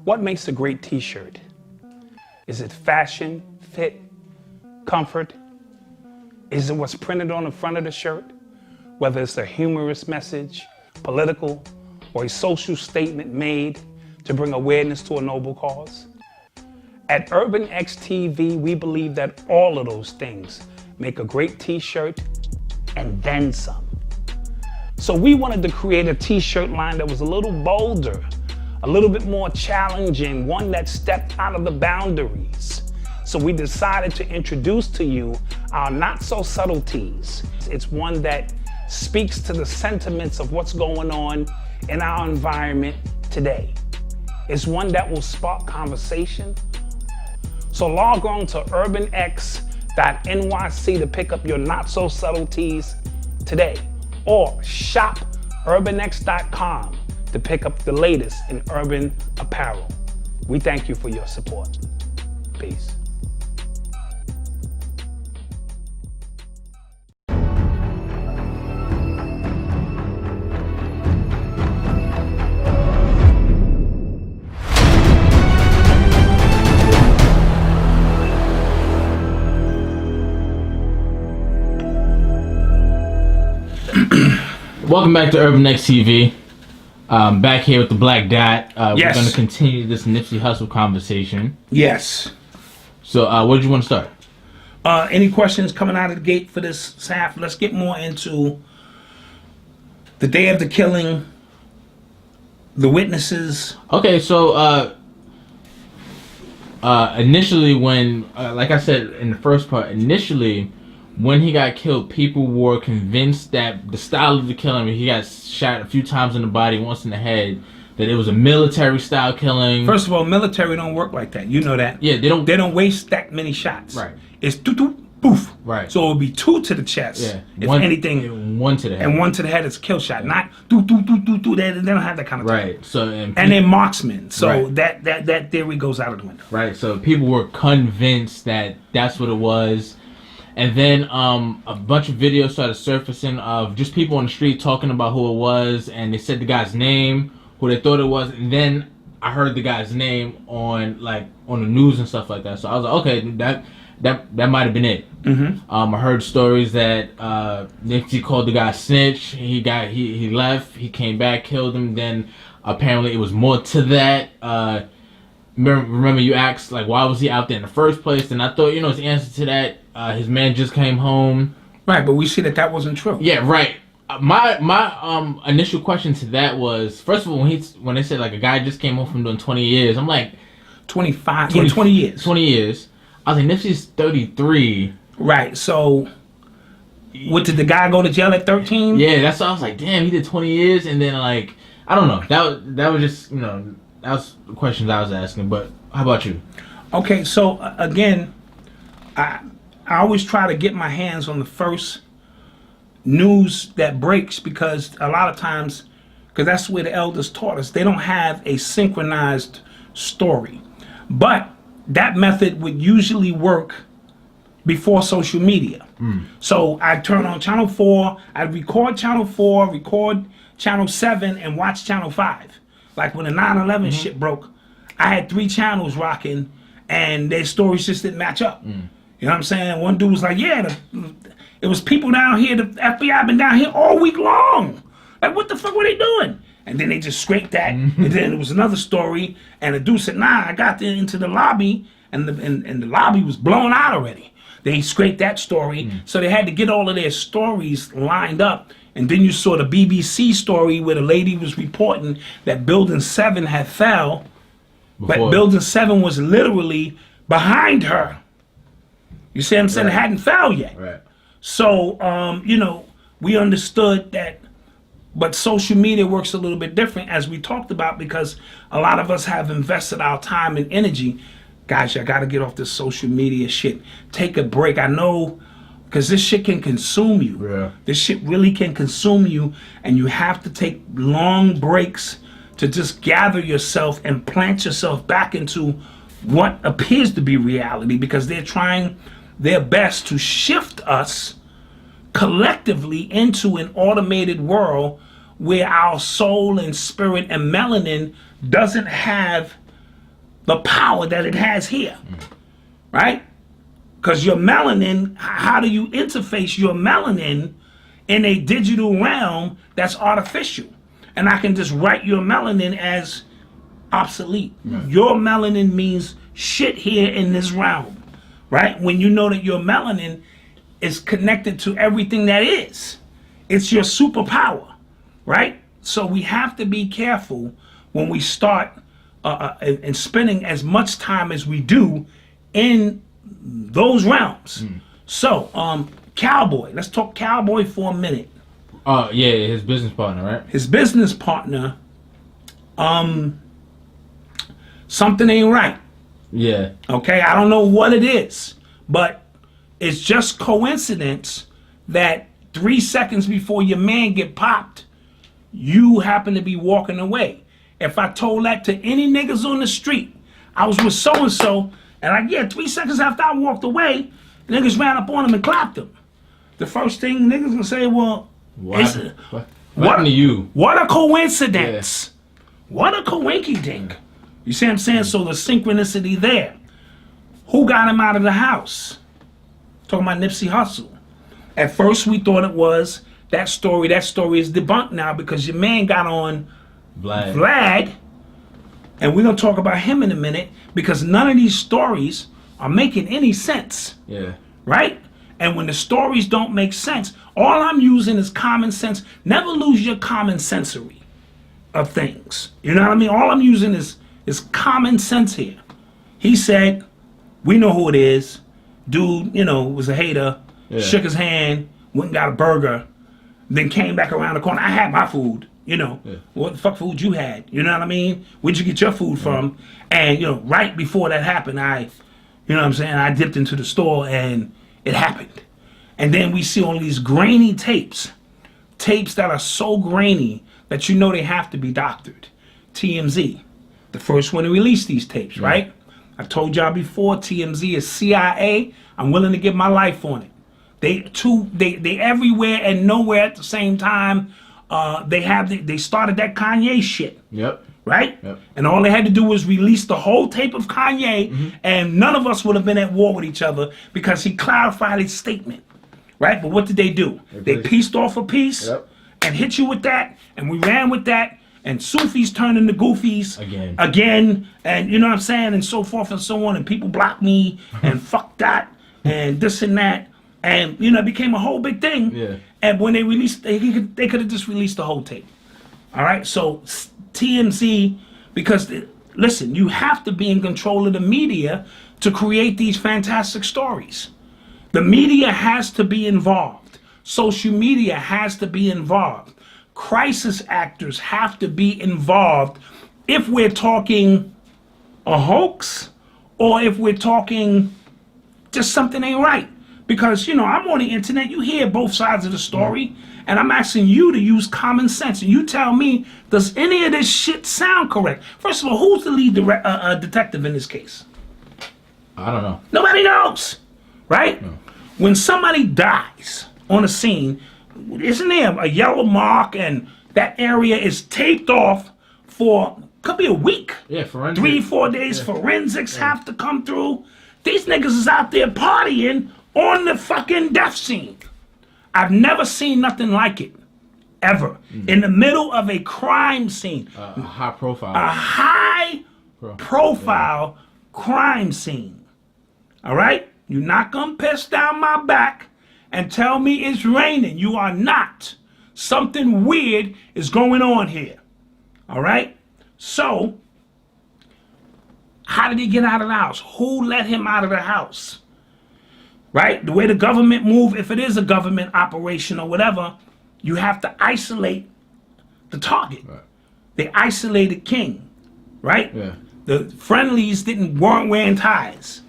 What makes a great t-shirt? Is it fashion, fit, comfort? Is it what's printed on the front of the shirt? Whether it's a humorous message, political, or a social statement made to bring awareness to a noble cause? At Urban XTV, we believe that all of those things make a great t-shirt and then some. So we wanted to create a t-shirt line that was a little bolder, a little bit more challenging, one that stepped out of the boundaries. So we decided to introduce to you our Not So Subtle tees. It's one that speaks to the sentiments of what's going on in our environment today. It's one that will spark conversation. So log on to urbanx.nyc to pick up your Not So Subtle tees today, or shop urbanx.com to pick up the latest in urban apparel. We thank you for your support. Peace. Welcome back to Urban XTV. Back here with the Black Dot. We're going to continue this Nipsey Hussle conversation. Yes. So, where did you want to start? Any questions coming out of the gate for this half? Let's get more into the day of the killing, the witnesses. Okay, so initially when, like I said in the first part, initially when he got killed, people were convinced that the style of the killing, he got shot a few times in the body, once in the head, that it was a military style killing. First of all, military don't work like that. You know that. Yeah, they don't waste that many shots. Right. It's doo-doo, poof. Right. So it would be 2 to the chest. Yeah. If anything. 1 to the head. And 1 to the head is a kill shot. Not doo-doo-doo-doo-doo. They don't have that kind of thing. Right. So and they're marksmen. So right. that theory goes out of the window. Right. So people were convinced that that's what it was. And then a bunch of videos started surfacing of just people on the street talking about who it was, and they said the guy's name, who they thought it was, and then I heard the guy's name on the news and stuff like that. So I was like, okay, that might have been it. Mm-hmm. I heard stories that Nipsey called the guy snitch. He left. He came back, killed him. Then apparently it was more to that. Remember you asked like why was he out there in the first place? And I thought his answer to that. His man just came home. Right, but we see that wasn't true. Yeah, right. My initial question to that was, first of all, when they said like a guy just came home from doing 20 years, I'm like 25, 20 years. 20 years. I was like, Nipsey's 33. Right. So, did the guy go to jail at 13? Yeah, that's why I was like, damn, he did 20 years, and then like I don't know. That was just that was the questions I was asking. But how about you? Okay, so again, I always try to get my hands on the first news that breaks, because a lot of times, because that's where the elders taught us, they don't have a synchronized story. But that method would usually work before social media. So I'd turn on channel 4, I'd record channel 4, record channel 7, and watch channel 5. Like when the 9/11 shit broke, I had 3 channels rocking, and their stories just didn't match up. You know what I'm saying? One dude was like, yeah, it was people down here, the FBI been down here all week long. Like, what the fuck were they doing? And then they just scraped that. And then there was another story, and the dude said, nah, I got into the lobby, and the lobby was blown out already. They scraped that story. So they had to get all of their stories lined up. And then you saw the BBC story where the lady was reporting that Building 7 had fell, but Building 7 was literally behind her. You see what I'm saying? Right. It hadn't fell yet. Right. So, we understood that, but social media works a little bit different, as we talked about, because a lot of us have invested our time and energy. Guys, I got to get off this social media shit. Take a break. I know, because this shit can consume you. Yeah. This shit really can consume you, and you have to take long breaks to just gather yourself and plant yourself back into what appears to be reality, because they're trying their best to shift us collectively into an automated world where our soul and spirit and melanin doesn't have the power that it has here, right? Because your melanin, how do you interface your melanin in a digital realm that's artificial? And I can just write your melanin as obsolete. Your melanin means shit here in this realm, right? When you know that your melanin is connected to everything that is. It's your superpower, right? So we have to be careful when we start and spending as much time as we do in those realms. So, Cowboy, let's talk Cowboy for a minute. Oh, yeah, his business partner, right? His business partner, something ain't right. Yeah. Okay, I don't know what it is, but it's just coincidence that 3 seconds before your man get popped, you happen to be walking away. If I told that to any niggas on the street, I was with so-and-so, and 3 seconds after I walked away, niggas ran up on him and clapped him. The first thing niggas gonna say, well, What happened to you? What a coincidence. Yeah. What a coinky dink. You see what I'm saying? So the synchronicity there. Who got him out of the house? Talking about Nipsey Hussle. At first we thought it was that story. That story is debunked now because your man got on Vlad. And we're going to talk about him in a minute because none of these stories are making any sense. Yeah. Right? And when the stories don't make sense, all I'm using is common sense. Never lose your common sensory of things. You know what I mean? All I'm using is common sense here. He said, we know who it is. Dude, was a hater. Yeah. Shook his hand, went and got a burger, then came back around the corner. I had my food, Yeah. What the fuck food you had? You know what I mean? Where'd you get your food from? And, right before that happened, I dipped into the store and it happened. And then we see all these grainy tapes that are so grainy that they have to be doctored. TMZ, the first one to release these tapes, right? I told y'all before, TMZ is CIA. I'm willing to give my life on it. They everywhere and nowhere at the same time. They started that Kanye shit. Yep. Right? Yep. And all they had to do was release the whole tape of Kanye, and none of us would have been at war with each other because he clarified his statement. Right? But what did they do? They pieced off a piece and hit you with that, and we ran with that, and Sufis turned into Goofies again, and you know what I'm saying, and so forth and so on, and people blocked me, and fuck that, and this and that, and it became a whole big thing. Yeah. And when they released, they could have just released the whole tape. All right, so TMZ, because listen, you have to be in control of the media to create these fantastic stories. The media has to be involved. Social media has to be involved. Crisis actors have to be involved if we're talking a hoax or if we're talking just something ain't right. Because, I'm on the internet, you hear both sides of the story, and I'm asking you to use common sense. And you tell me, does any of this shit sound correct? First of all, who's the lead detective in this case? I don't know. Nobody knows, right? No. When somebody dies on a scene, isn't there a yellow mark and that area is taped off for, could be a week. Yeah, forensics. 3-4 days, forensics have to come through. These niggas is out there partying on the fucking death scene. I've never seen nothing like it, ever. In the middle of a crime scene. A high profile. A high profile crime scene. All right? You're not gonna piss down my back and tell me it's raining. You are not. Something weird is going on here. All right? So, how did he get out of the house? Who let him out of the house? Right? The way the government move, if it is a government operation or whatever, you have to isolate the target. Right. They isolated King, right? Yeah. The friendlies weren't wearing ties,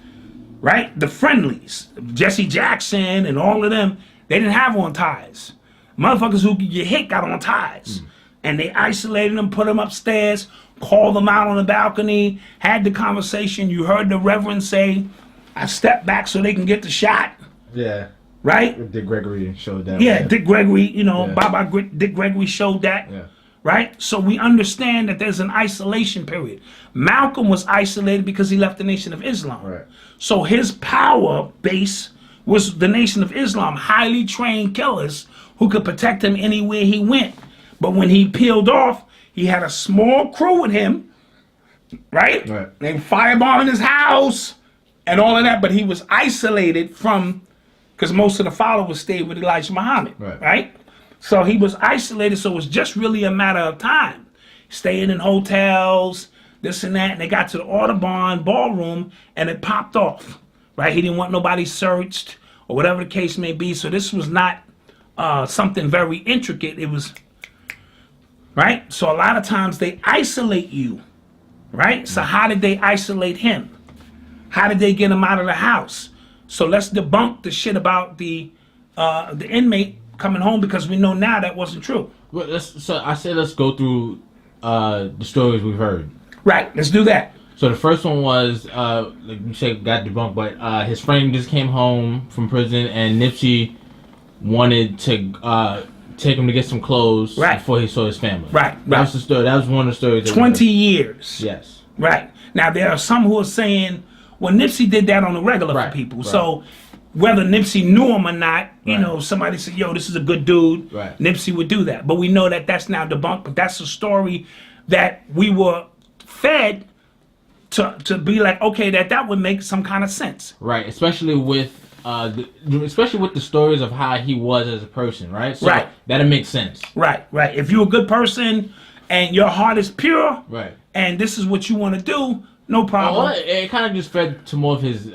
right? The friendlies, Jesse Jackson and all of them, they didn't have on ties. Motherfuckers who could get hit got on ties. And they isolated them, put them upstairs, called them out on the balcony, had the conversation. You heard the Reverend say, I stepped back so they can get the shot. Yeah. Right? Dick Gregory showed that. Yeah, Dick Gregory, Dick Gregory showed that. Yeah. right? So we understand that there's an isolation period. Malcolm was isolated because he left the Nation of Islam. Right. So his power base was the Nation of Islam, highly trained killers who could protect him anywhere he went. But when he peeled off, he had a small crew with him, right? Right. They firebombing his house and all of that, but he was isolated from, because most of the followers stayed with Elijah Muhammad, right? So he was isolated, so it was just really a matter of time. Staying in hotels, this and that, and they got to the Audubon ballroom, and it popped off, right? He didn't want nobody searched, or whatever the case may be, so this was not something very intricate. It was, right? So a lot of times they isolate you, right? So how did they isolate him? How did they get him out of the house? So let's debunk the shit about the inmate coming home, because we know now that wasn't true. Well, so I said let's go through the stories we've heard. Right, let's do that. So the first one was, like you said, got debunked, but his friend just came home from prison, and Nipsey wanted to take him to get some clothes before he saw his family. Right. That was the story. That was one of the stories. 20 years. Yes. Right. Now there are some who are saying, well, Nipsey did that on the regular for people. So whether Nipsey knew him or not, you know, somebody said, yo, this is a good dude. Nipsey would do that. But we know that that's now debunked. But that's a story that we were fed to be like, okay, that would make some kind of sense. Right. Especially with the stories of how he was as a person, right? So that'll make sense. Right. If you're a good person and your heart is pure, and this is what you want to do, no problem. Well, it kind of just fed to more of his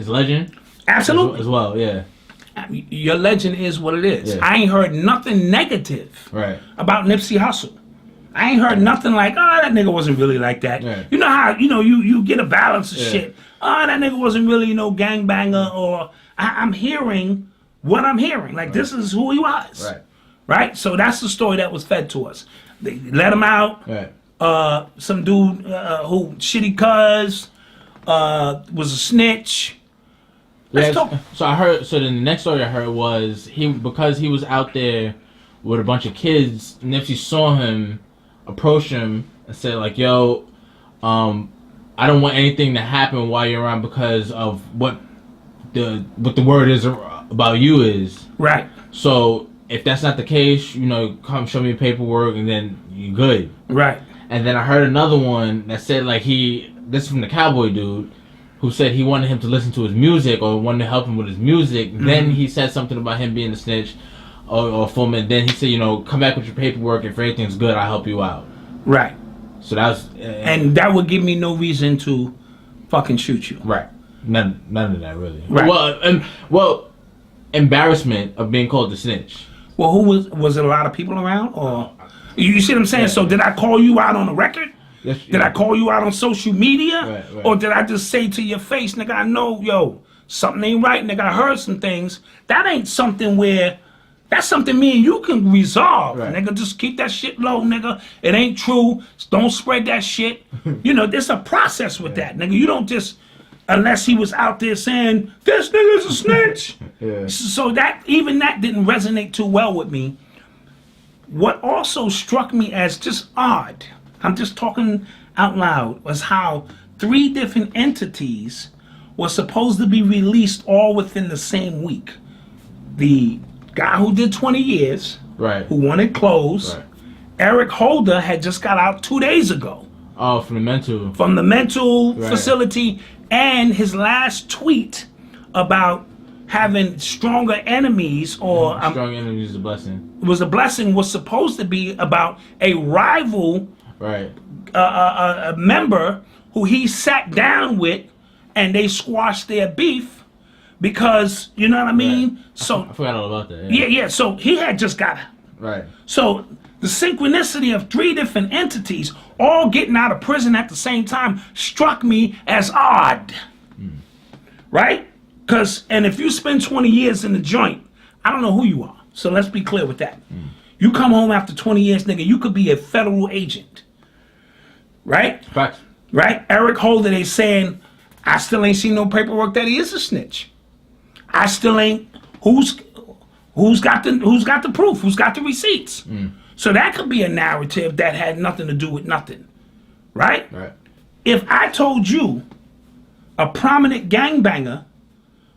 legend. Absolutely. As well, yeah. Your legend is what it is. I ain't heard nothing negative about Nipsey Hussle. I ain't heard nothing like, oh, that nigga wasn't really like that. You know how, you get a balance of shit. Oh, that nigga wasn't really no gangbanger, or I'm hearing what I'm hearing. Like, this is who he was. Right? So that's the story that was fed to us. They let him out. Some dude who shitty cuz was a snitch. So I heard. So then the next story I heard was because he was out there with a bunch of kids. Nipsey saw him, approached him, and said like, "Yo, I don't want anything to happen while you're around because of what the word is about you is." Right. So if that's not the case, come show me paperwork, and then you're good. Right. And then I heard another one that said like this is from the cowboy dude, who said he wanted him to listen to his music or wanted to help him with his music. Then he said something about him being a snitch or a foreman. Then he said, come back with your paperwork. If everything's good, I'll help you out. Right. So that was... and that would give me no reason to fucking shoot you. Right. None of that, really. Right. Well, embarrassment of being called a snitch. Well, was it a lot of people around? Or you see what I'm saying? Yeah. So did I call you out on the record? Yes, did I call you out on social media? Right. Or did I just say to your face, nigga, I know, something ain't right, nigga, I heard some things. That ain't something where, that's something me and you can resolve. Right. Nigga, just keep that shit low, nigga. It ain't true. Don't spread that shit. There's a process with that, nigga. You don't just, unless he was out there saying, this nigga's a snitch. So that didn't resonate too well with me. What also struck me as just odd, I'm just talking out loud, was how 3 different entities were supposed to be released all within the same week. The guy who did 20 years, who wanted clothes, Eric Holder had just got out 2 days ago. Oh, from the mental facility, and his last tweet about having stronger enemies, or strong enemies is a blessing. Was supposed to be about a rival. Right. A member who he sat down with, and they squashed their beef because, you know what I mean? Right. So I forgot all about that. Yeah. So he had just got. Right. So the synchronicity of 3 different entities all getting out of prison at the same time struck me as odd. Right? And if you spend 20 years in the joint, I don't know who you are. So let's be clear with that. You come home after 20 years, nigga, you could be a federal agent. Right? Facts. Right? Eric Holder, they saying, I still ain't seen no paperwork that he is a snitch. I still ain't. Who's got the proof? Who's got the receipts? So that could be a narrative that had nothing to do with nothing, right? Right. If I told you a prominent gangbanger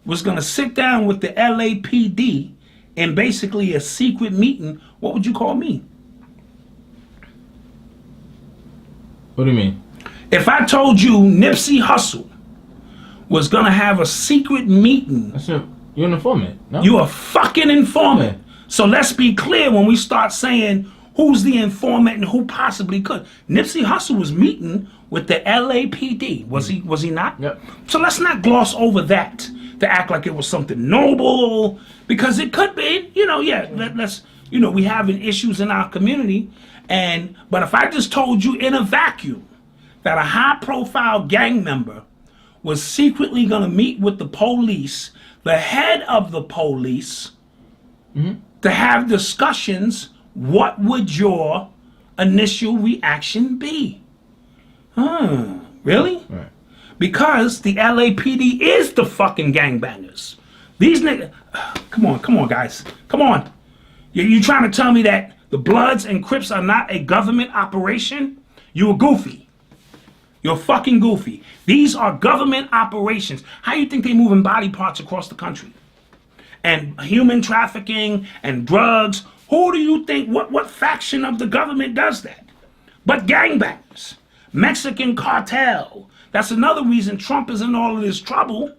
was going to sit down with the LAPD in basically a secret meeting, what would you call me? What do you mean? If I told you Nipsey Hussle was going to have a secret meeting, You're an informant, no? you a fucking informant. Yeah. So let's be clear when we start saying who's the informant and who possibly could. Nipsey Hussle was meeting with the LAPD. Was he not? Yep. So let's not gloss over that to act like it was something noble, because it could be, let's we having issues in our community, but if I just told you in a vacuum that a high profile gang member was secretly going to meet with the police, the head of the police, to have discussions, what would your initial reaction be? Really? Right. Because the LAPD is the fucking gangbangers. These niggas, come on, guys. Come on. You trying to tell me that the Bloods and Crips are not a government operation? You a goofy. You're fucking goofy. These are government operations. How you think they moving body parts across the country? And human trafficking and drugs. Who do you think, what faction of the government does that? But gangbangers. Mexican cartel. That's another reason Trump is in all of this trouble.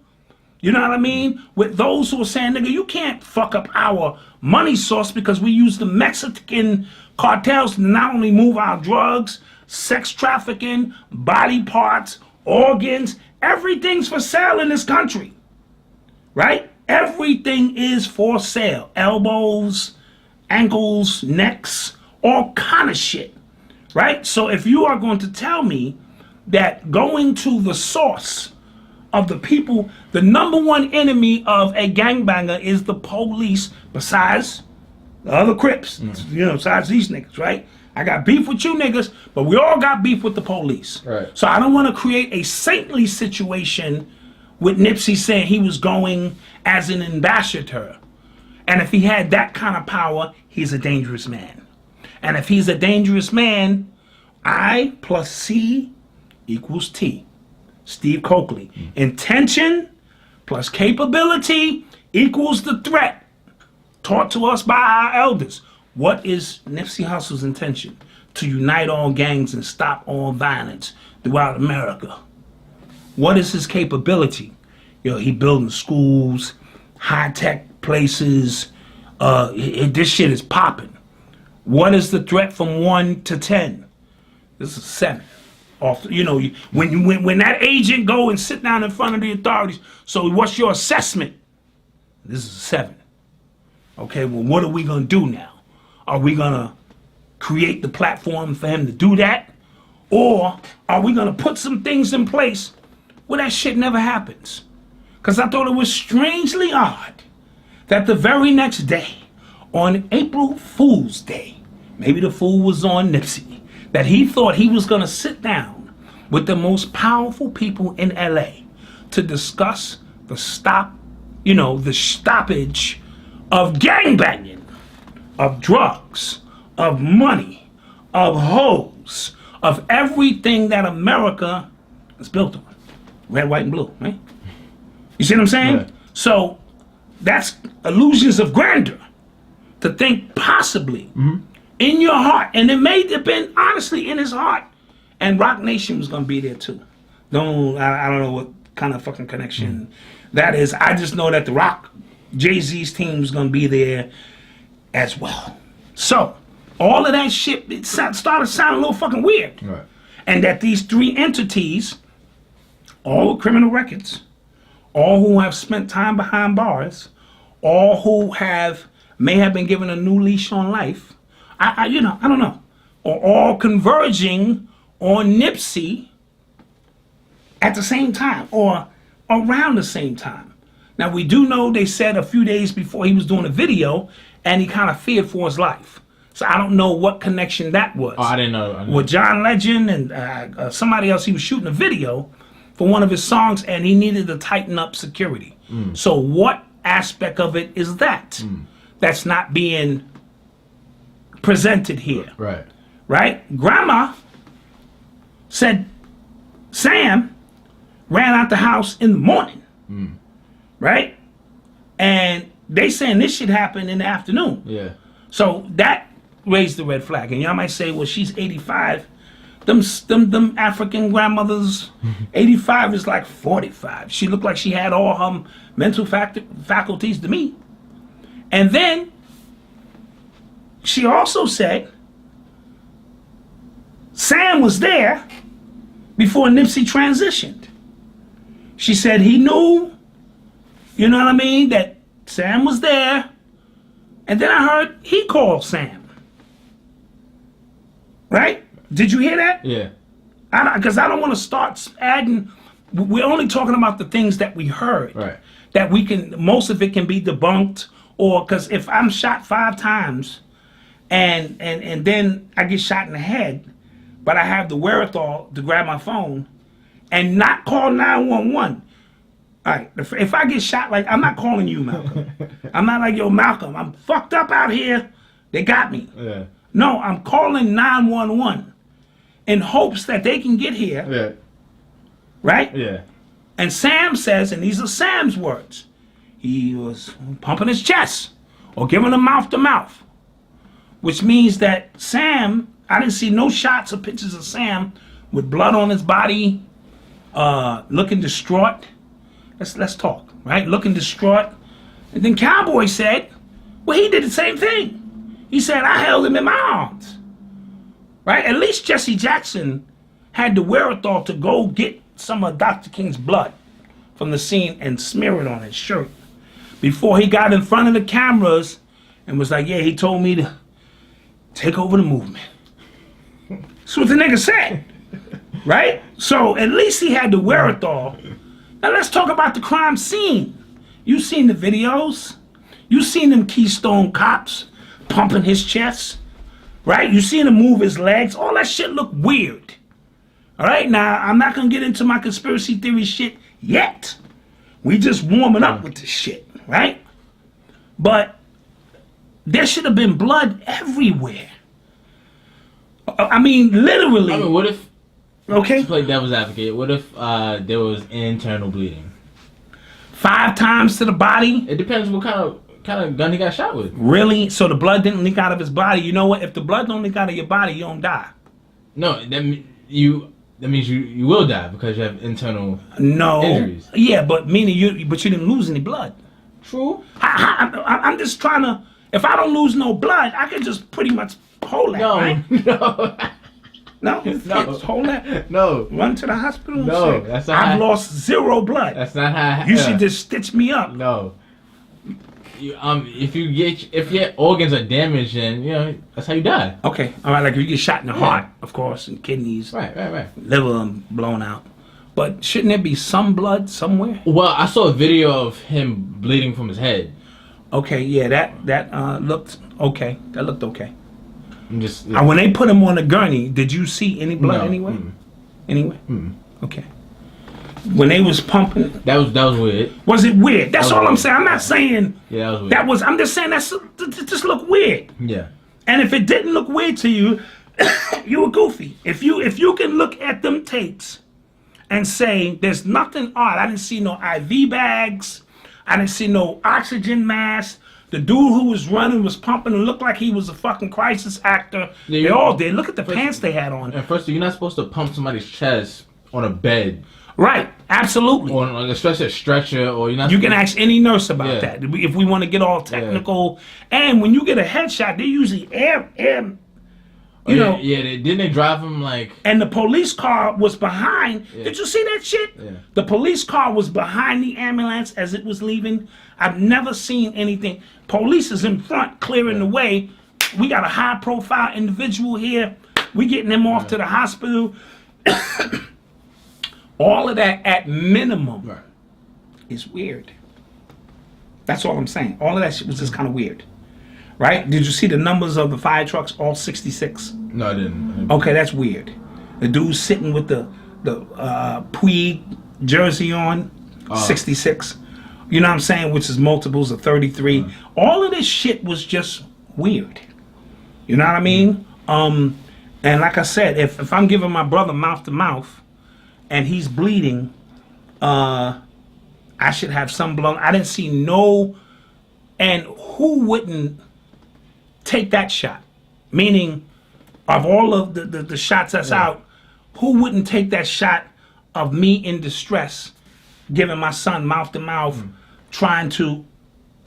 You know what I mean? With those who are saying, nigga, you can't fuck up our money source because we use the Mexican cartels to not only move our drugs, sex trafficking, body parts, organs, everything's for sale in this country. Right? Everything is for sale. Elbows, ankles, necks, all kind of shit. Right? So if you are going to tell me that going to the source of the people, the number one enemy of a gangbanger is the police, besides the other Crips, besides these niggas, right? I got beef with you niggas, but we all got beef with the police. Right. So I don't want to create a saintly situation with Nipsey saying he was going as an ambassador. And if he had that kind of power, he's a dangerous man. And if he's a dangerous man, I plus C equals T. Steve Coakley. Intention plus capability equals the threat taught to us by our elders. What is Nipsey Hussle's intention? To unite all gangs and stop all violence throughout America. What is his capability? He building schools, high-tech places. This shit is popping. What is the threat from 1 to 10? This is 7. When that agent go and sit down in front of the authorities, so what's your assessment? This is 7. Okay, well, what are we gonna do now? Are we gonna create the platform for him to do that? Or are we gonna put some things in place where that shit never happens? Because I thought it was strangely odd that the very next day, on April Fool's Day, maybe the fool was on Nipsey, that he thought he was gonna sit down with the most powerful people in LA to discuss the stoppage of gangbanging, of drugs, of money, of hoes, of everything that America is built on. Red, white, and blue, right? You see what I'm saying? Right. So that's illusions of grandeur. To think possibly in your heart, and it may have been honestly in his heart, and Rock Nation was gonna be there too. I don't know what kind of fucking connection that is. I just know that the Rock, Jay-Z's team was gonna be there as well. So all of that shit, it started sounding a little fucking weird. Right. And that these 3 entities, all with criminal records, all who have spent time behind bars, all who may have been given a new leash on life, I don't know, are all converging on Nipsey at the same time or around the same time. Now we do know they said a few days before he was doing a video and he kind of feared for his life. So I don't know what connection that was. Oh, I didn't know. With John Legend and somebody else, he was shooting a video for one of his songs and he needed to tighten up security. So what aspect of it is that? That's not being presented here. Right. Right? Grandma said Sam ran out the house in the morning. Right? And they saying this shit happened in the afternoon. Yeah. So that raised the red flag. And y'all might say, well, she's 85. Them African grandmothers, 85 is like 45. She looked like she had all her mental faculties to me. And then she also said Sam was there before Nipsey transitioned. She said he knew, you know what I mean, that Sam was there. And then I heard he called Sam. Right? Did you hear that? Yeah. Because I don't want to start adding. We're only talking about the things that we heard. Right. That we can, most of it can be debunked. Or because if I'm shot 5 times and then I get shot in the head, but I have the wherewithal to grab my phone and not call 911. All right, if I get shot, like, I'm not calling you, Malcolm. I'm not like, yo, Malcolm, I'm fucked up out here. They got me. Yeah. No, I'm calling 911 in hopes that they can get here. Yeah. Right? Yeah. And Sam says, and these are Sam's words, he was pumping his chest or giving him mouth to mouth, which means that Sam, I didn't see no shots or pictures of Sam with blood on his body, looking distraught. Let's talk, right? Looking distraught. And then Cowboy said, well, he did the same thing. He said, I held him in my arms. Right? At least Jesse Jackson had the wherewithal to go get some of Dr. King's blood from the scene and smear it on his shirt before he got in front of the cameras and was like, yeah, he told me to take over the movement. That's what the nigga said. Right? So at least he had the wherewithal. Now let's talk about the crime scene. You seen the videos. You seen them Keystone cops pumping his chest. Right? You seen him move his legs. All that shit look weird. All right? Now, I'm not going to get into my conspiracy theory shit yet. We just warming up with this shit. Right? But there should have been blood everywhere. I mean, literally. I mean, what if, okay, to play devil's advocate, what if there was internal bleeding? 5 times to the body? It depends what kind of gun he got shot with. Really? So the blood didn't leak out of his body? You know what? If the blood don't leak out of your body, you don't die. No, that means you will die because you have internal injuries. Yeah, but meaning you didn't lose any blood. True. I'm just trying to. If I don't lose no blood, I can just pretty much hold that. No, right? no. No, just hold that. No. Run to the hospital. No, shit. that's not. I've lost 0 blood. That's not how. You should just stitch me up. No. If your organs are damaged, then that's how you die. Okay, all right. Like if you get shot in the heart, of course, and kidneys, Right. liver blown out. But shouldn't there be some blood somewhere? Well, I saw a video of him bleeding from his head. Okay, yeah, that looked okay. That looked okay. I'm just. When they put him on a gurney, did you see any blood No. anywhere? Anywhere? Mm. Okay. When they was pumping, That was weird. was it weird? That's That was all I'm weird. saying. I'm not saying Yeah, that was weird. I'm just saying that just look weird. Yeah. And if it didn't look weird to you, you were goofy. If you can look at them tapes and say there's nothing odd. I didn't see no IV bags. I didn't see no oxygen mask. The dude who was running was pumping and looked like he was a fucking crisis actor. Yeah, They all did. Look at the pants they had on. And first, you're not supposed to pump somebody's chest on a bed. Right, absolutely. Or like especially a stretcher, or you're not. You can ask any nurse about Yeah. that if we want to get all technical. And when you get a headshot, they usually air. You know. Yeah. Didn't they drive him like? And the police car was behind. Yeah. Did you see that shit? Yeah. The police car was behind the ambulance as it was leaving. I've never seen anything. Police is in front clearing the way. We got a high profile individual here. We getting him off to the hospital. All of that at minimum is weird. That's all I'm saying. All of that shit was just kind of weird. Right? Did you see the numbers of the fire trucks? All 66. No, I didn't. Okay, that's weird. The dude sitting with the Puig jersey on, 66. You know what I'm saying? Which is multiples of 33. All of this shit was just weird. You know what I mean? And like I said, if I'm giving my brother mouth to mouth and he's bleeding, I should have some blood. I didn't see no, and who wouldn't take that shot? Meaning, of all of the shots that's out, who wouldn't take that shot of me in distress, giving my son mouth to mouth, trying to,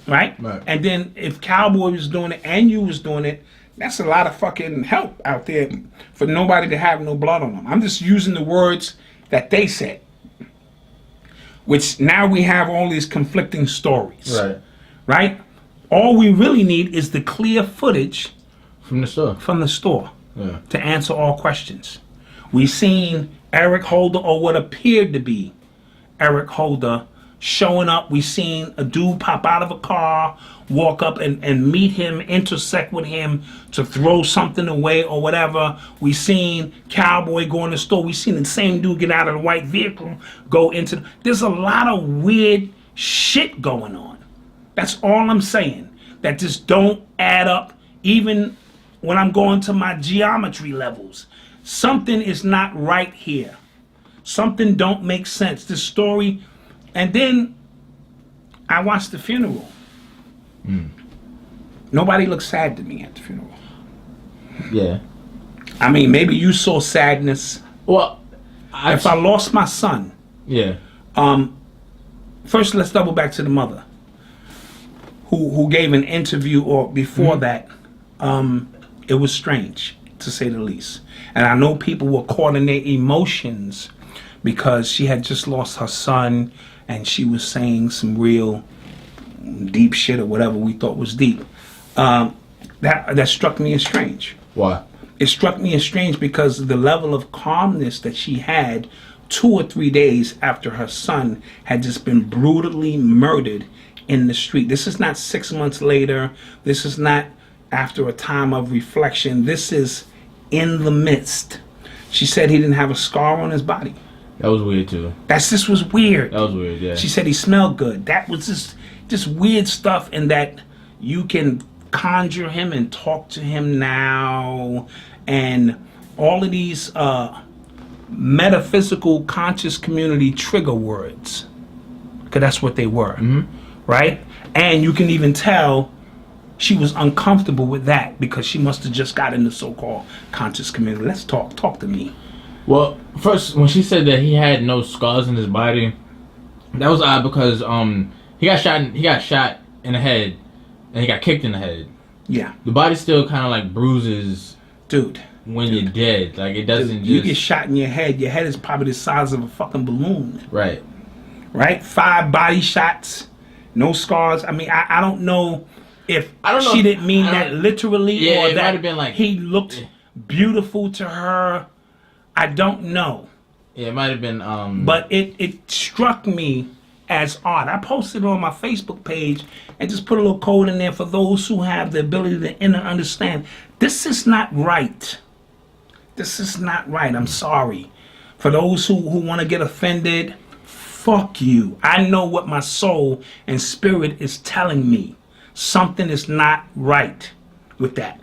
right? And then if Cowboy was doing it and you was doing it, that's a lot of fucking help out there for nobody to have no blood on them. I'm just using the words that they said, which now we have all these conflicting stories. Right? All we really need is the clear footage from the store. To answer all questions. We seen Eric Holder, or what appeared to be Eric Holder, showing up. We seen a dude pop out of a car, walk up and meet him, intersect with him to throw something away or whatever. We seen Cowboy go in the store. We seen the same dude get out of the white vehicle, go into there's a lot of weird shit going on. That's all I'm saying. That just don't add up. Even when I'm going to my geometry levels, something is not right here. Something don't make sense. This story, and then I watched the funeral. Nobody looked sad to me at the funeral. Yeah. I mean, maybe you saw sadness. Well, if I lost my son. Yeah. First, let's double back to the mother, who gave an interview, or before that. It was strange, to say the least. And I know people were caught in their emotions because she had just lost her son and she was saying some real deep shit or whatever we thought was deep. That struck me as strange. Why? It struck me as strange because the level of calmness that she had 2 or 3 days after her son had just been brutally murdered in the street. This is not 6 months later. This is not after a time of reflection. This is in the midst. She said he didn't have a scar on his body. That was weird too. This was weird. That was weird, yeah. She said he smelled good. That was just weird stuff, and that you can conjure him and talk to him now, and all of these metaphysical conscious community trigger words, because that's what they were, right? And you can even tell she was uncomfortable with that because she must have just got in the so-called conscious community. Let's talk to me. Well, first, when she said that he had no scars in his body, that was odd because he got shot in the head and he got kicked in the head. Yeah. The body still kind of like bruises, dude, when you're dead. Like, it doesn't you get shot in your head is probably the size of a fucking balloon. Right. 5 body shots, no scars. I mean, I don't know if she didn't mean that literally, or it that might have been like he looked beautiful to her. I don't know. Yeah, it might have been. But it struck me as odd. I posted it on my Facebook page and just put a little code in there for those who have the ability to understand. This is not right. This is not right. I'm sorry. For those who want to get offended, fuck you. I know what my soul and spirit is telling me. Something is not right with that.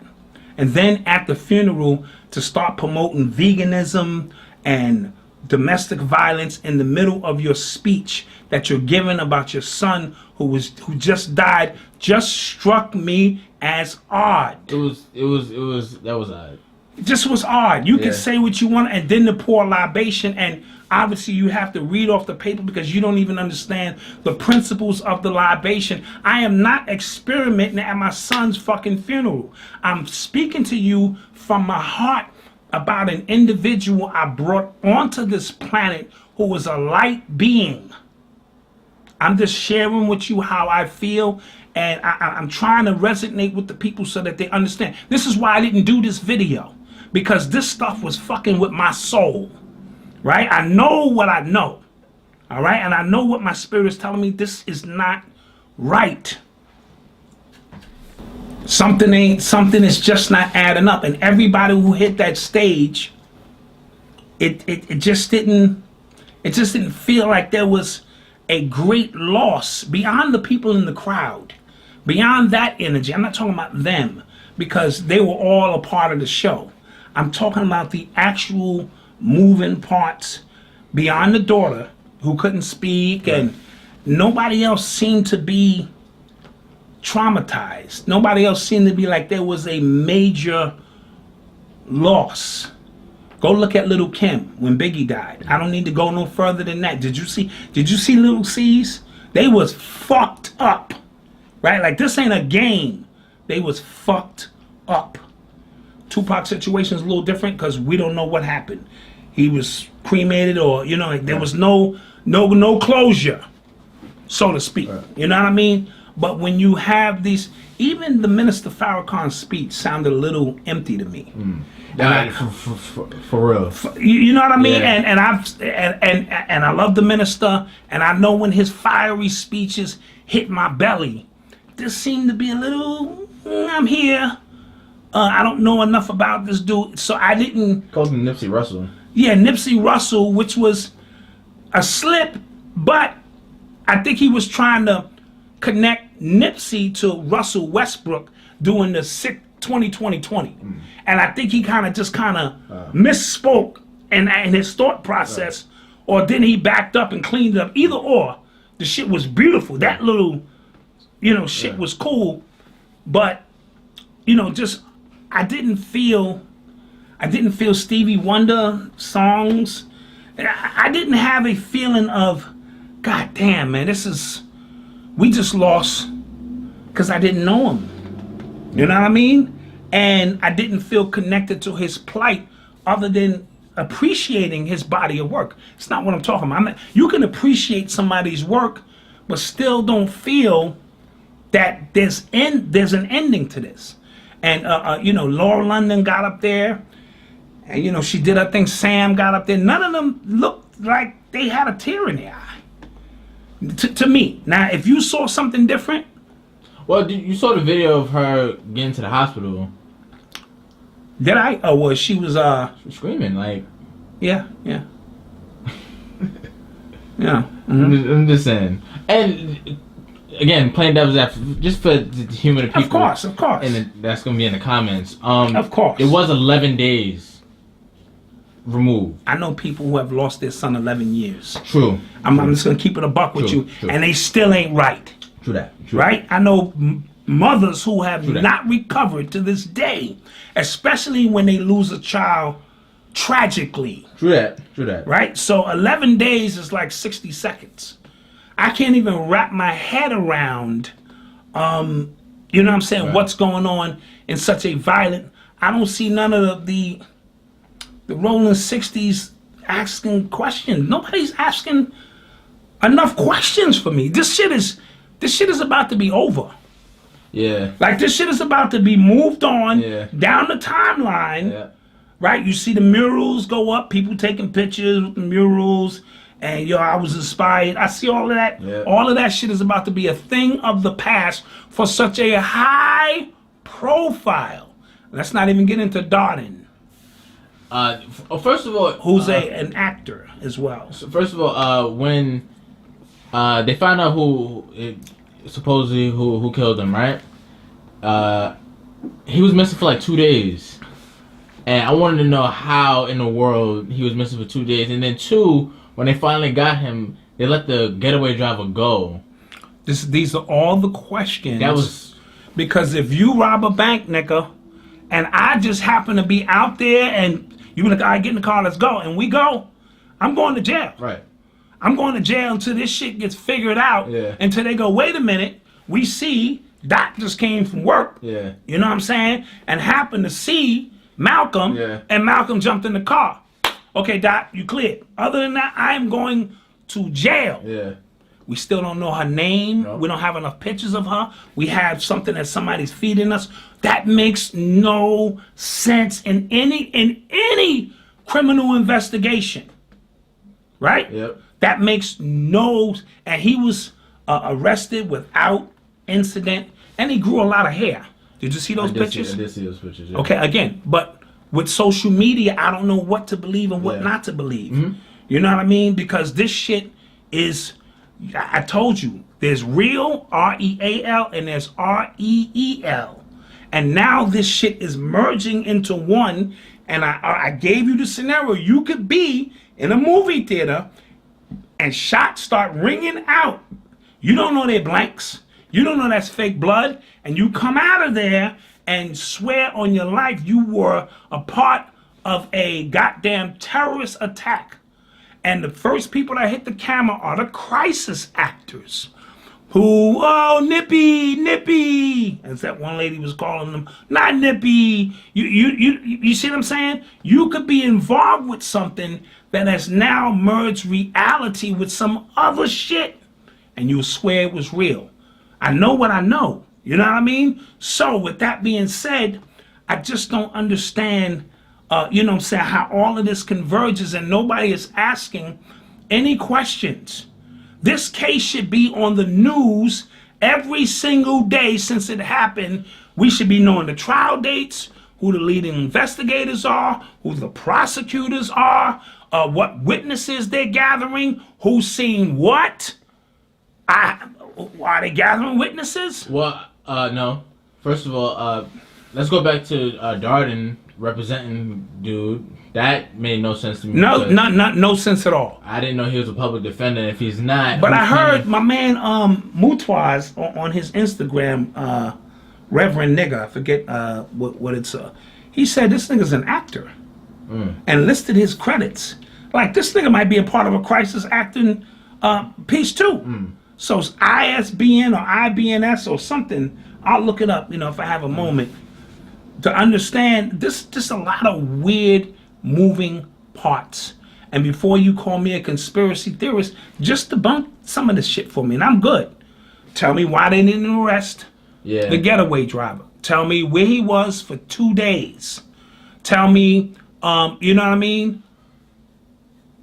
And then at the funeral, to start promoting veganism and domestic violence in the middle of your speech that you're giving about your son who just died, just struck me as odd. That was odd. It just was odd. You can say what you want, and then to pour libation, and obviously you have to read off the paper because you don't even understand the principles of the libation. I am not experimenting at my son's fucking funeral. I'm speaking to you from my heart about an individual I brought onto this planet who was a light being. I'm just sharing with you how I feel, and I'm trying to resonate with the people so that they understand. This is why I didn't do this video, because this stuff was fucking with my soul, right? I know what I know, all right? And I know what my spirit is telling me. This is not right. Something is just not adding up. And everybody who hit that stage, it just didn't feel like there was a great loss beyond the people in the crowd, beyond that energy. I'm not talking about them, because they were all a part of the show. I'm talking about the actual moving parts beyond the daughter who couldn't speak, and nobody else seemed to be traumatized. Nobody else seemed to be like there was a major loss. Go look at Little Kim when Biggie died. I don't need to go no further than that. Did you see Little C's? They was fucked up. Right? Like, this ain't a game. They was fucked up. Tupac's situation is a little different because we don't know what happened. He was cremated, or like, there was no closure, so to speak. You know what I mean? But when you have these, even the Minister Farrakhan's speech sounded a little empty to me. For real. You know what I mean? Yeah. And I love the minister, and I know when his fiery speeches hit my belly, this seemed to be a little, I'm here. I don't know enough about this dude, so I didn't. Called him Nipsey Hussle. Yeah, Nipsey Hussle, which was a slip, but I think he was trying to connect Nipsey to Russell Westbrook doing the sick 2020. And I think he kind of misspoke in his thought process, or then he backed up and cleaned it up. Either or, the shit was beautiful. That little, shit was cool, but I didn't feel Stevie Wonder songs. I didn't have a feeling of, God damn, man, we just lost because I didn't know him. You know what I mean? And I didn't feel connected to his plight other than appreciating his body of work. It's not what I'm talking about. You can appreciate somebody's work, but still don't feel that there's an ending to this. And, Laura London got up there, and, she did her thing. Sam got up there. None of them looked like they had a tear in their eye. To me. Now, if you saw something different. Well, you saw the video of her getting to the hospital. Did I? Oh, well, she was screaming, like. Yeah. Yeah. Mm-hmm. I'm just saying. And again, playing devil's advocate, just for the human people. Of course. And that's going to be in the comments. Of course. It was 11 days removed. I know people who have lost their son 11 years. True. I'm just going to keep it a buck with you. True. And they still ain't right. True that. Right? I know mothers who have not recovered to this day, especially when they lose a child tragically. True that. Right? So 11 days is like 60 seconds. I can't even wrap my head around, you know what I'm saying, what's going on in such a violent. I don't see none of the rolling 60s asking questions. Nobody's asking enough questions for me. This shit is about to be over. Yeah. Like, this shit is about to be moved on down the timeline. Yeah. Right? You see the murals go up, people taking pictures with the murals. And I was inspired. I see all of that. Yeah. All of that shit is about to be a thing of the past for such a high profile. Let's not even get into Darden. First of all, who's an actor as well. So first of all, when they found out supposedly who killed him, right? He was missing for like 2 days, and I wanted to know how in the world he was missing for 2 days, and then two. When they finally got him, they let the getaway driver go. These are all the questions. Because if you rob a bank, nigga, and I just happen to be out there, and you be like, all right, get in the car, let's go, and we go, I'm going to jail. Right. I'm going to jail until this shit gets figured out. Yeah. Until they go, wait a minute, we see Doc just came from work. Yeah. You know what I'm saying? And happened to see Malcolm, and Malcolm jumped in the car. Okay, Doc, you cleared. Other than that, I am going to jail. Yeah. We still don't know her name. No. We don't have enough pictures of her. We have something that somebody's feeding us. That makes no sense in any criminal investigation. Right? Yep. That makes no. And he was arrested without incident, and he grew a lot of hair. Did you see those pictures? I did see those pictures. Yeah. Okay, again, but with social media, I don't know what to believe and what not to believe. Mm-hmm. You know what I mean? Because this shit is, I told you, there's real, R-E-A-L, and there's R-E-E-L. And now this shit is merging into one. And I gave you the scenario. You could be in a movie theater and shots start ringing out. You don't know they're blanks. You don't know that's fake blood. And you come out of there and swear on your life you were a part of a goddamn terrorist attack. And the first people that hit the camera are the crisis actors. Who, oh, Nippy, as that one lady was calling them, not Nippy. You see what I'm saying? You could be involved with something that has now merged reality with some other shit, and you swear it was real. I know what I know. You know what I mean? So with that being said, I just don't understand, you know what I'm saying, how all of this converges and nobody is asking any questions. This case should be on the news every single day since it happened. We should be knowing the trial dates, who the leading investigators are, who the prosecutors are, what witnesses they're gathering, who's seeing what. Are they gathering witnesses? Well, no. First of all, let's go back to Darden representing dude. That made no sense to me. No sense at all. I didn't know he was a public defender. If he's not, but I heard my man Mutwaz on his Instagram, Reverend Nigga, I forget what it's. He said this nigga's an actor, and listed his credits. Like this nigga might be a part of a crisis acting piece too. So it's ISBN or IBNS or something. I'll look it up. You know, if I have a moment to understand this. Just a lot of weird moving parts. And before you call me a conspiracy theorist, just debunk some of this shit for me, and I'm good. Tell me why they didn't arrest the getaway driver. Tell me where he was for 2 days. Tell me, you know what I mean?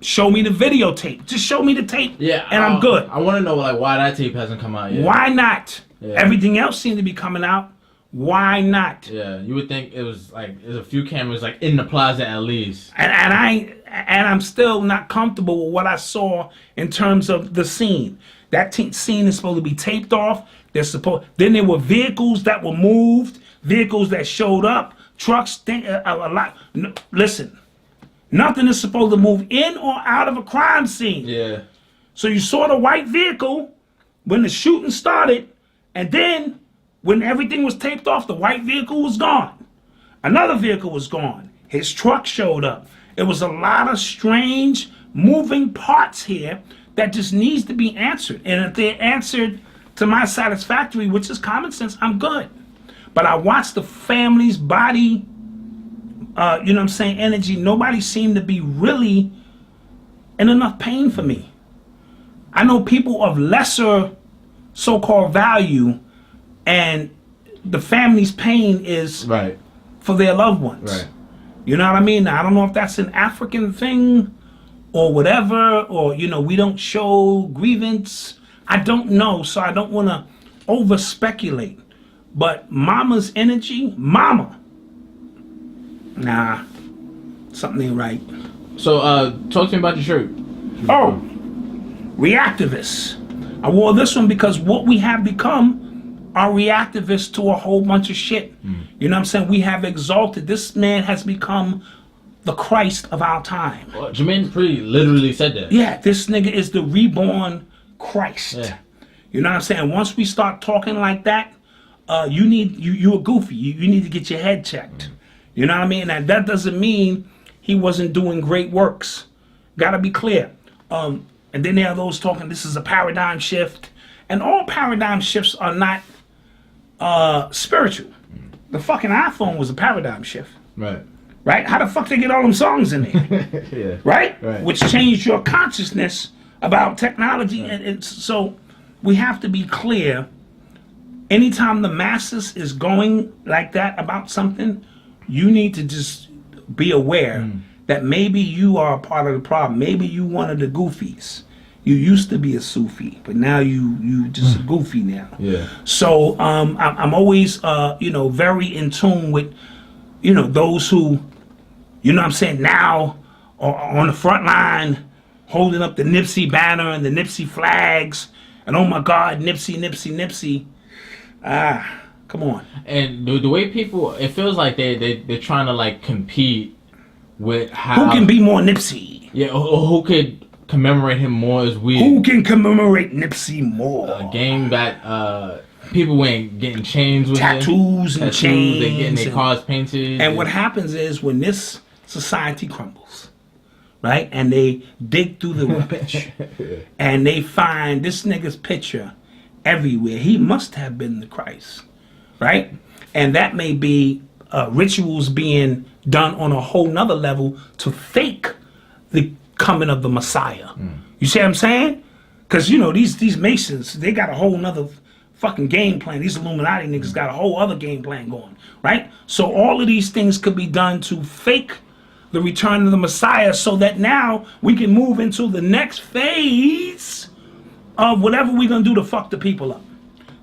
Show me the videotape. Just show me the tape, and I'm good. I want to know like why that tape hasn't come out yet. Why not? Everything else seemed to be coming out. Why not? Yeah, you would think it was like there's a few cameras like in the plaza at least. And I'm still not comfortable with what I saw in terms of the scene. That scene is supposed to be taped off. Then there were vehicles that were moved, vehicles that showed up, trucks. A lot. No, listen, nothing is supposed to move in or out of a crime scene. Yeah. So you saw the white vehicle when the shooting started, and then when everything was taped off, the white vehicle was gone. Another vehicle was gone. His truck showed up. It was a lot of strange moving parts here that just needs to be answered. And if they're answered to my satisfactory, which is common sense, I'm good. But I watched the family's body, you know what I'm saying, energy. Nobody seemed to be really in enough pain for me. I know people of lesser so-called value, and the family's pain is for their loved ones. Right. You know what I mean? Now, I don't know if that's an African thing or whatever, or, you know, we don't show grievance. I don't know, so I don't want to over speculate. But mama's energy, nah, something ain't right. So, talk to me about your shirt. Oh, reactivists. I wore this one because what we have become are reactivists to a whole bunch of shit. You know what I'm saying? We have exalted. This man has become the Christ of our time. Well, Jermaine Dupri literally said that. Yeah, this nigga is the reborn Christ. Yeah. You know what I'm saying? Once we start talking like that, you're a goofy. You need to get your head checked. You know what I mean? And that doesn't mean he wasn't doing great works. Gotta be clear. And then there are those talking, this is a paradigm shift. And all paradigm shifts are not spiritual. The fucking iPhone was a paradigm shift. Right? How the fuck they get all them songs in there? Right? Which changed your consciousness about technology. And so we have to be clear. Anytime the masses is going like that about something, you need to just be aware that maybe you are a part of the problem. Maybe you one of the goofies. You used to be a Sufi, but now you just a goofy now. Yeah. So I'm always very in tune with those who, you know what I'm saying, now are on the front line holding up the Nipsey banner and the Nipsey flags and oh my God, Nipsey. Come on. And the way people, it feels like they're trying to like compete with how Who can be more Nipsey? Yeah, or who could commemorate him more as we. Who can commemorate Nipsey more? A game that people ain't getting chains with tattoos and chains. They getting their cars painted. And what happens is when this society crumbles, right, and they dig through the rubbish, and they find this nigga's picture everywhere. He must have been the Christ, right? And that may be rituals being done on a whole nother level to fake the coming of the Messiah. You see what I'm saying? Because, you know, these Masons, they got a whole nother fucking game plan. These Illuminati niggas got a whole other game plan going, right? So all of these things could be done to fake the return of the Messiah so that now we can move into the next phase of whatever we're going to do to fuck the people up.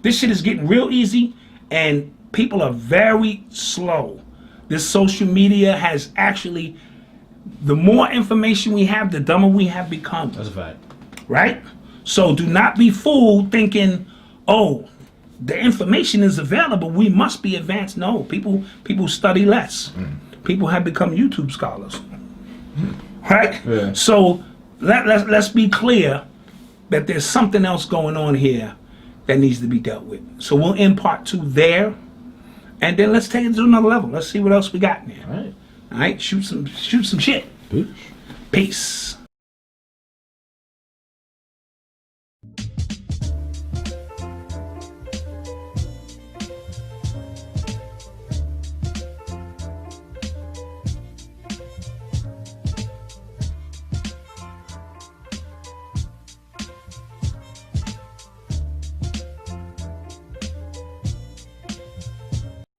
This shit is getting real easy, and people are very slow. This social media has actually, the more information we have, the dumber we have become. That's a fact. Right? So do not be fooled thinking, oh, the information is available, we must be advanced. No, people study less. People have become YouTube scholars. Right? Yeah. So let's be clear that there's something else going on here that needs to be dealt with. So we'll end part 2 there, and then let's take it to another level. Let's see what else we got in there. All right. All right, shoot some shit. Peace. Peace.